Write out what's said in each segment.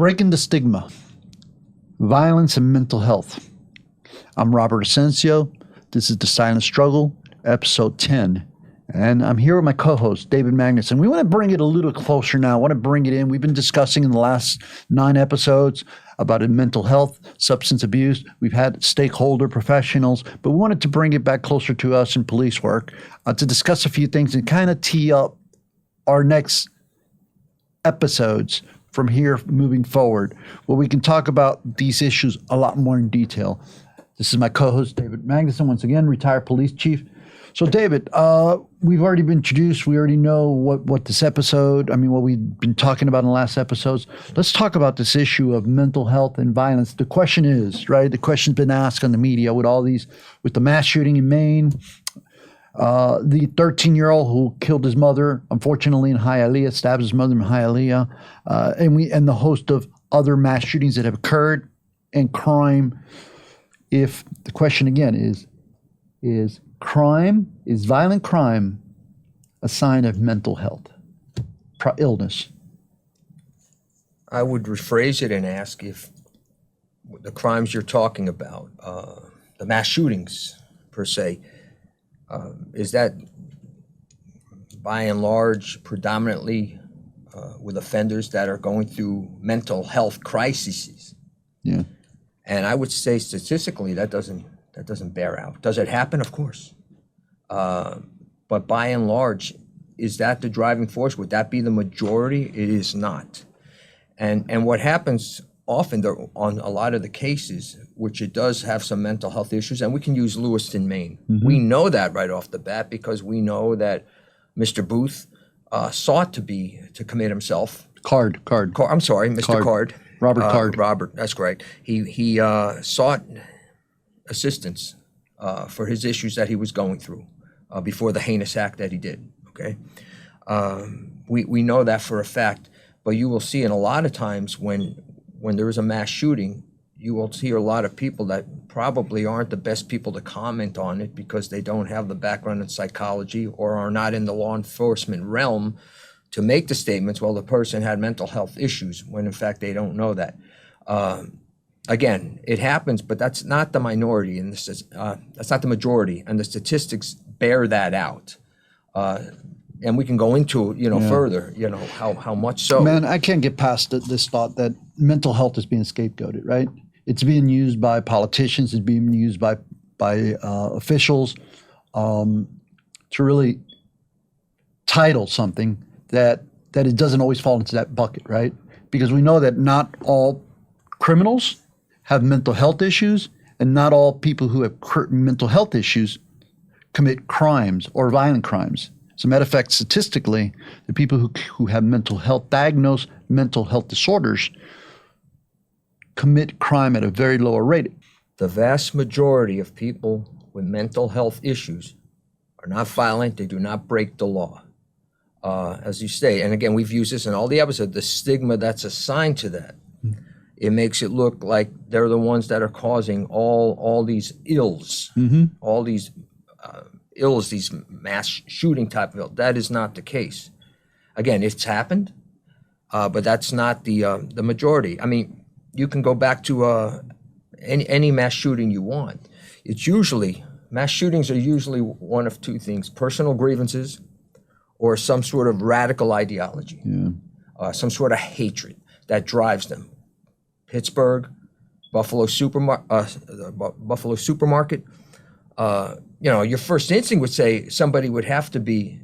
Breaking the Stigma, Violence and Mental Health. I'm Robert Asencio. This is The Silent Struggle, episode 10. And I'm here with my co-host, David Magnusson. We want to bring it a little closer now. I want to bring it in. We've been discussing in the last 9 episodes about mental health, substance abuse. We've had stakeholder professionals, but we wanted to bring it back closer to us in police work to discuss a few things and kind of tee up our next episodes from here moving forward, where we can talk about these issues a lot more in detail. This is my co-host, David Magnusson, once again, retired police chief. So, David, we've already been introduced. We already know what this episode, what we've been talking about in the last episodes. Let's talk about this issue of mental health and violence. The question is, right, the question's been asked on the media with the mass shooting in Maine, the 13-year-old who killed his mother, unfortunately, in Hialeah, stabbed his mother in Hialeah, and the host of other mass shootings that have occurred, and crime. If the question again is violent crime a sign of mental health, illness? I would rephrase it and ask if the crimes you're talking about, the mass shootings per se, is that by and large predominantly with offenders that are going through mental health crises? Yeah. And I would say statistically that doesn't bear out. Does it happen? Of course. But by and large, is that the driving force? Would that be the majority? It is not. And what happens often on a lot of the cases, which it does have some mental health issues, and we can use Lewiston, Maine. Mm-hmm. We know that right off the bat because we know that Mr. Booth sought to commit himself. I'm sorry, Mr. Card. Robert Card. Robert, that's correct. He sought assistance for his issues that he was going through before the heinous act that he did. Okay, we know that for a fact. But you will see in a lot of times when there is a mass shooting, you will see a lot of people that probably aren't the best people to comment on it because they don't have the background in psychology or are not in the law enforcement realm to make the statements, well, the person had mental health issues, when in fact they don't know that. Again, it happens, but that's not the minority, and that's not the majority, and the statistics bear that out. And we can go into further, how much so. Man, I can't get past this thought that mental health is being scapegoated, right? It's being used by politicians, it's being used by officials to really title something that it doesn't always fall into that bucket, right? Because we know that not all criminals have mental health issues, and not all people who have mental health issues commit crimes or violent crimes. As a matter of fact, statistically, the people who have diagnosed mental health disorders commit crime at a very lower rate. The vast majority of people with mental health issues are not violent. They do not break the law. As you say, and again, we've used this in all the episodes, the stigma that's assigned to that. It makes it look like they're the ones that are causing all these ills, all these ills, these mass shooting type of ills. That is not the case. Again, it's happened, but that's not the majority. You can go back to any mass shooting you want. Mass shootings are usually one of two things: personal grievances or some sort of radical ideology, some sort of hatred that drives them. Pittsburgh, Buffalo Supermarket. Your first instinct would say somebody would have to be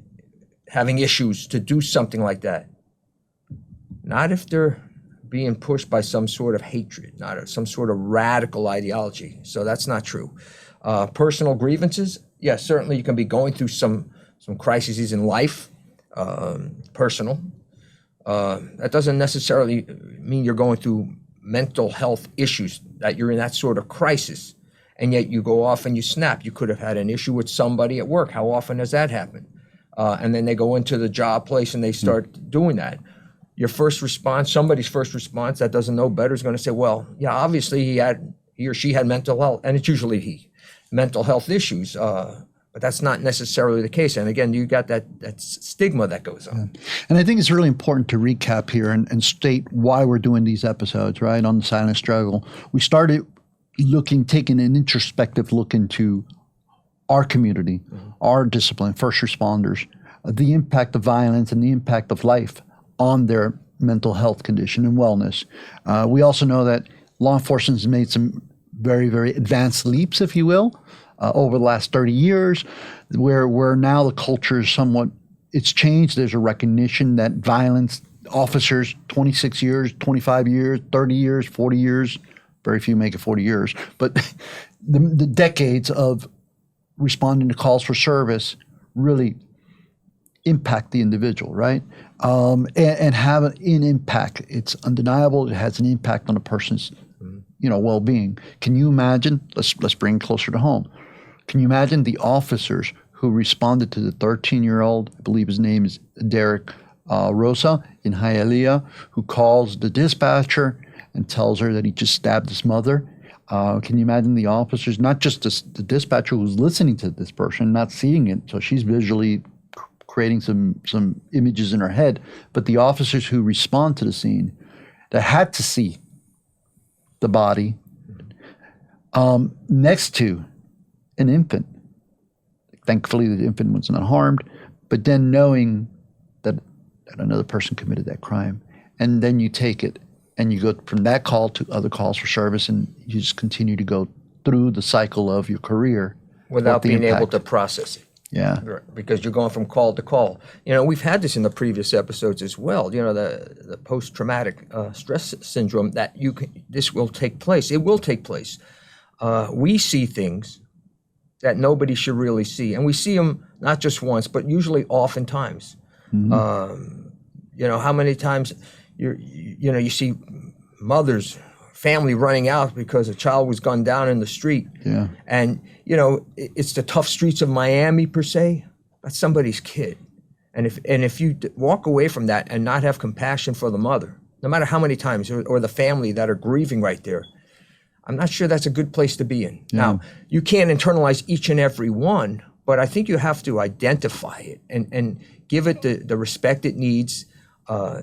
having issues to do something like that. Not if they're being pushed by some sort of hatred, not some sort of radical ideology. So that's not true. Personal grievances, yes, certainly you can be going through some crises in life, personal. That doesn't necessarily mean you're going through mental health issues, that you're in that sort of crisis, and yet you go off and you snap. You could have had an issue with somebody at work. How often has that happened? And then they go into the job place and they start doing that. Your first response, somebody's first response that doesn't know better, is going to say, well, yeah, obviously he or she had mental health, and it's usually mental health issues. But that's not necessarily the case. And again, you got that stigma that goes on. And I think it's really important to recap here and state why we're doing these episodes, right, on the silent struggle. We started taking an introspective look into our community, our discipline, first responders, the impact of violence and the impact of life on their mental health condition and wellness. We also know that law enforcement has made some very, very advanced leaps, if you will, over the last 30 years, where now the culture is somewhat, it's changed. There's a recognition that violence, officers, 26 years, 25 years, 30 years, 40 years, very few make it 40 years, but the decades of responding to calls for service really impact the individual, right? And have an impact. It's undeniable. It has an impact on a person's, well-being. Can you imagine? Let's bring it closer to home. Can you imagine the officers who responded to the 13-year-old, I believe his name is Derek Rosa in Hialeah, who calls the dispatcher and tells her that he just stabbed his mother? Can you imagine the officers, not just the dispatcher who's listening to this person, not seeing it, so she's visually creating some images in her head, but the officers who respond to the scene that had to see the body next to an infant. Thankfully, the infant was not harmed, but then knowing that another person committed that crime, and then you take it and you go from that call to other calls for service, and you just continue to go through the cycle of your career without being able to process it. Yeah. Because you're going from call to call. We've had this in the previous episodes as well. The post-traumatic stress syndrome, that this will take place. It will take place. We see things that nobody should really see, and we see them not just once, but usually oftentimes. How many times you see mothers, family running out because a child was gunned down in the street. Yeah. And, it's the tough streets of Miami per se. That's somebody's kid. And if you walk away from that and not have compassion for the mother, no matter how many times, or the family that are grieving right there, I'm not sure that's a good place to be in. Yeah. Now, you can't internalize each and every one, but I think you have to identify it and give it the respect it needs.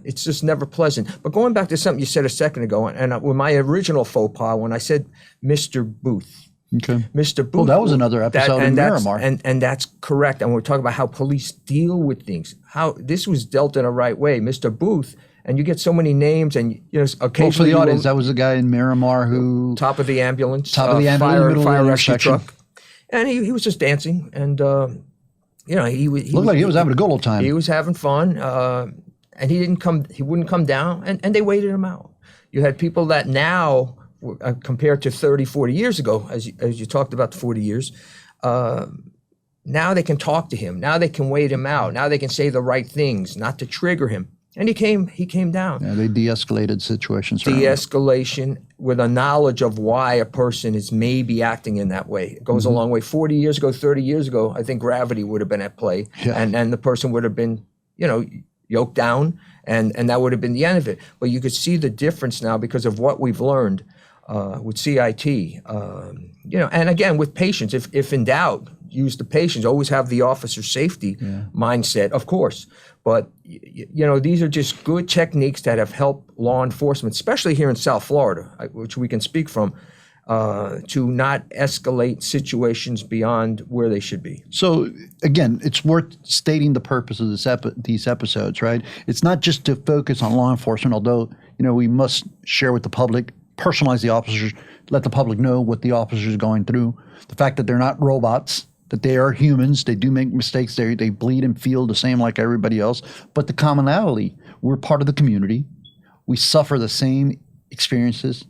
It's just never pleasant. But going back to something you said a second ago, and with my original faux pas, when I said Mr. Booth. Okay. Mr. Booth. Well, that was another episode in Miramar. And that's correct. And we're talking about how police deal with things, how this was dealt in a right way. Mr. Booth, and you get so many names, and occasionally. Well, for the audience, that was the guy in Miramar who. Top of the ambulance. Fire rescue truck. And he was just dancing, and he looked like he was having a good old time. He was having fun. And he wouldn't come down, and they waited him out. You had people that now, compared to 30, 40 years ago, as you talked about the 40 years, now they can talk to him. Now they can wait him out. Now they can say the right things, not to trigger him. And he came down. Yeah, they de-escalated situations. De-escalation with a knowledge of why a person is maybe acting in that way. It goes a long way. 40 years ago, 30 years ago, I think gravity would have been at play. Yeah. And the person would have been, yoked down, and that would have been the end of it. But you could see the difference now because of what we've learned with CIT. And again, with patients, if in doubt, use the patients. Always have the officer safety mindset, of course. But these are just good techniques that have helped law enforcement, especially here in South Florida, which we can speak from, to not escalate situations beyond where they should be. So again, it's worth stating the purpose of these episodes, right? It's not just to focus on law enforcement, although we must share with the public, personalize the officers, let the public know what the officers are going through, the fact that they're not robots, that they are humans, they do make mistakes, they bleed and feel the same like everybody else, but the commonality, we're part of the community, we suffer the same experiences,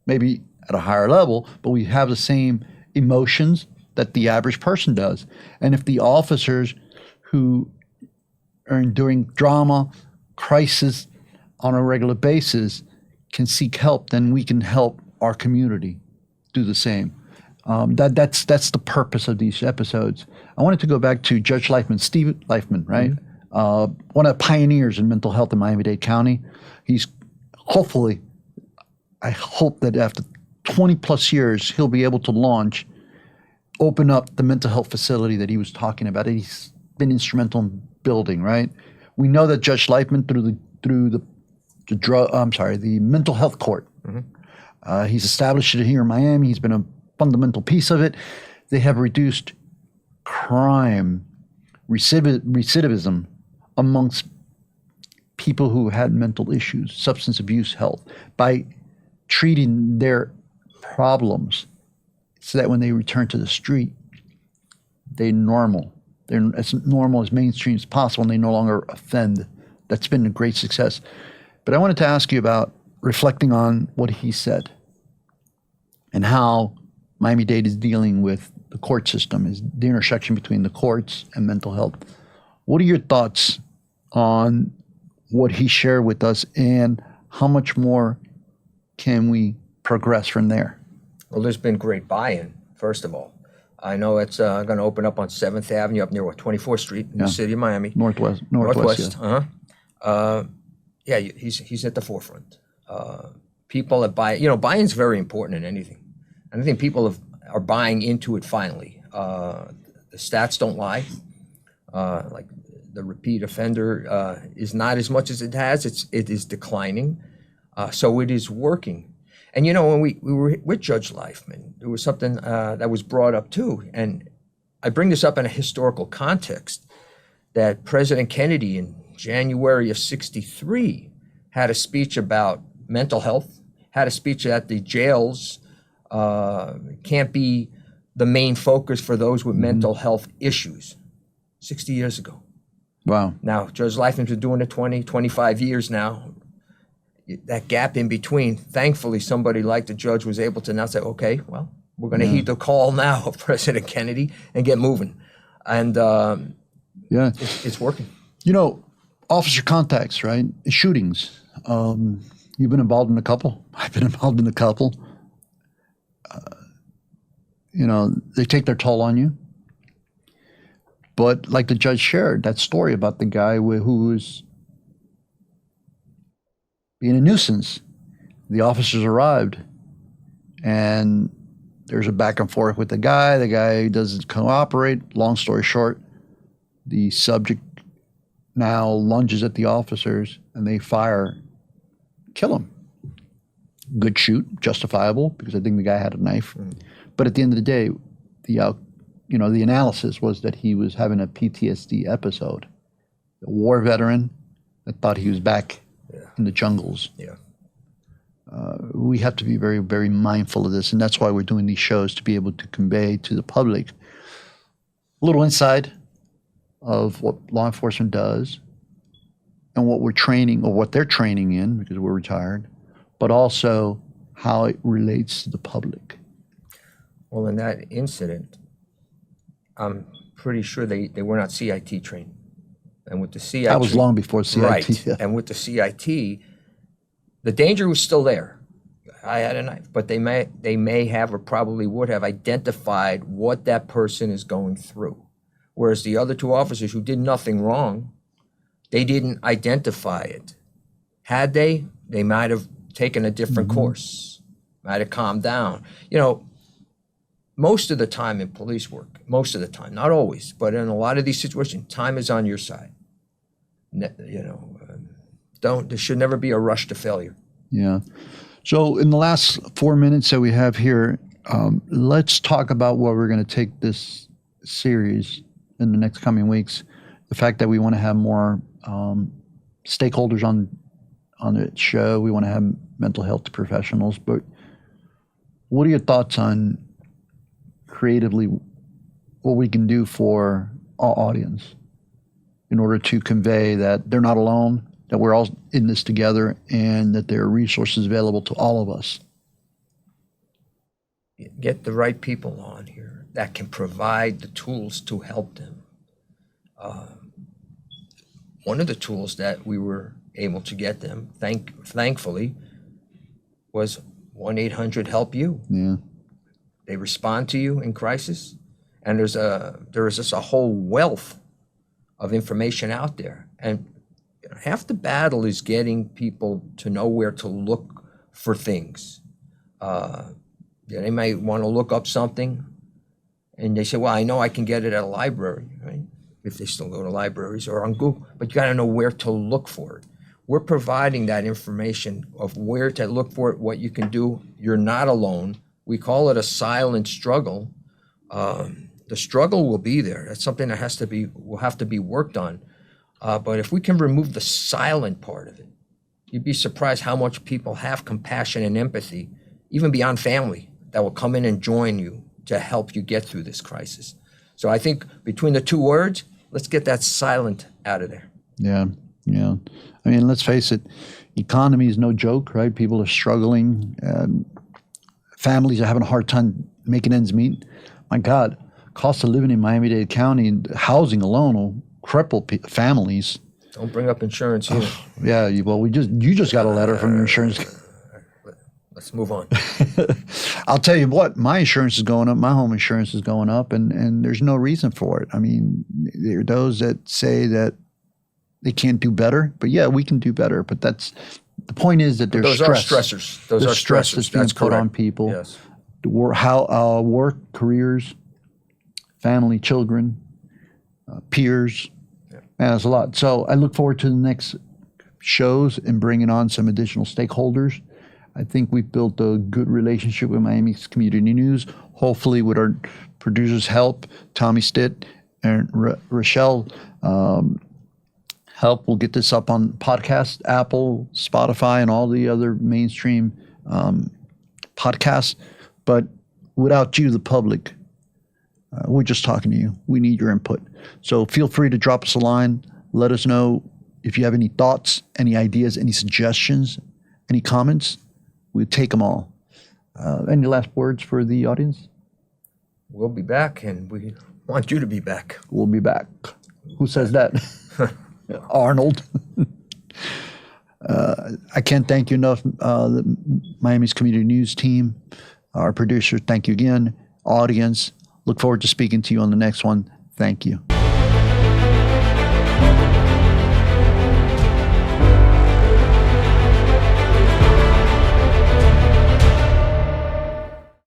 maybe at a higher level, but we have the same emotions that the average person does. And if the officers who are enduring drama, crisis on a regular basis can seek help, then we can help our community do the same. That's the purpose of these episodes. I wanted to go back to Judge Leifman, Steve Leifman, right? One of the pioneers in mental health in Miami-Dade County. He's I hope that after 20 plus years, he'll be able to launch open up the mental health facility that he was talking about. He's been instrumental in building, right? We know that Judge Leifman the mental health court. He's established it here in Miami. He's been a fundamental piece of it. They have reduced crime, recidivism amongst people who had mental issues, substance abuse, health, by treating their problems so that when they return to the street, they're normal. They're as normal as mainstream as possible, and they no longer offend. That's been a great success. But I wanted to ask you about reflecting on what he said and how Miami-Dade is dealing with the court system, is the intersection between the courts and mental health. What are your thoughts on what he shared with us, and how much more can we progress from there? Well, there's been great buy-in, first of all. I know it's going to open up on 7th Avenue up near 24th Street in the city of Miami. Northwest. Yeah. He's at the forefront. People that buy, buy-in's very important in anything. And I think people are buying into it finally. The stats don't lie. Like the repeat offender is not as much as it has. It is declining. So it is working. And when we were with Judge Leifman, there was something that was brought up too. And I bring this up in a historical context, that President Kennedy in January of '63 had a speech about mental health, had a speech that the jails can't be the main focus for those with mental health issues, 60 years ago. Wow. Now, Judge Leifman's been doing it 20, 25 years now. That gap in between, thankfully, somebody like the judge was able to now say, okay, well, we're going to heed the call now of President Kennedy and get moving. And it's working. Officer contacts, right? Shootings. You've been involved in a couple. I've been involved in a couple. They take their toll on you. But like the judge shared, that story about the guy who was being a nuisance. The officers arrived, and there's a back and forth with the guy. The guy doesn't cooperate. Long story short, the subject now lunges at the officers, and they kill him. Good shoot, justifiable, because I think the guy had a knife. But at the end of the day, the analysis was that he was having a PTSD episode. A war veteran that thought he was back in the jungles. Yeah. We have to be very, very mindful of this, and that's why we're doing these shows, to be able to convey to the public a little insight of what law enforcement does and what we're training, or what they're training in, because we're retired, but also how it relates to the public. Well, in that incident, I'm pretty sure they were not CIT trained. And with the CIT... That was long before CIT. Right. Yeah. And with the CIT, the danger was still there. I had a knife, but they may have, or probably would have, identified what that person is going through. Whereas the other two officers who did nothing wrong, they didn't identify it. Had they might have taken a different course, might have calmed down. Most of the time in police work, most of the time, not always, but in a lot of these situations, time is on your side. There should never be a rush to failure. Yeah. So in the last 4 minutes that we have here, let's talk about where we're going to take this series in the next coming weeks. The fact that we want to have more stakeholders on the show. We want to have mental health professionals. But what are your thoughts on creatively what we can do for our audience in order to convey that they're not alone, that we're all in this together, and that there are resources available to all of us? Get the right people on here that can provide the tools to help them. One of the tools that we were able to get them, thankfully, was 1-800-HELP-YOU. Yeah. They respond to you in crisis, and there is just a whole wealth of information out there. And half the battle is getting people to know where to look for things. They might want to look up something, And they say, well, I know I can get it at a library, right? If they still go to libraries or on Google, but you got to know where to look for it. We're providing that information of where to look for it, what you can do. You're not alone. We call it a silent struggle. The struggle will be there. That's something that will have to be worked on. But if we can remove the silent part of it, you'd be surprised how much people have compassion and empathy, even beyond family, that will come in and join you to help you get through this crisis. So I think between the two words, let's get that silent out of there. Yeah. I mean, let's face it, economy is no joke, right? People are struggling. Families are having a hard time making ends meet. My God, cost of living in Miami-Dade County, housing alone will cripple families. Don't bring up insurance here. Yeah, you just got a letter from your insurance. Let's move on. I'll tell you what, my insurance is going up. My home insurance is going up, and there's no reason for it. I mean, there are those that say that they can't do better, but yeah, we can do better. But the point is that there's stress. Are stressors. Those are stress stressors. that's being put on people. Yes. Work, careers, family, children, peers. Yeah. Man, there's a lot. So I look forward to the next shows and bringing on some additional stakeholders. I think we've built a good relationship with Miami's Community News. Hopefully, with our producers' help, Tommy Stitt and Rochelle help, we'll get this up on podcast, Apple, Spotify, and all the other mainstream podcasts. But without you, the public, we're just talking to you. We need your input. So feel free to drop us a line. Let us know if you have any thoughts, any ideas, any suggestions, any comments. We'll take them all. Any last words for the audience? We'll be back, and we want you to be back. We'll be back. Who says that? Arnold. I can't thank you enough. The Miami's Community News team, our producer, thank you again. Audience, look forward to speaking to you on the next one. Thank you.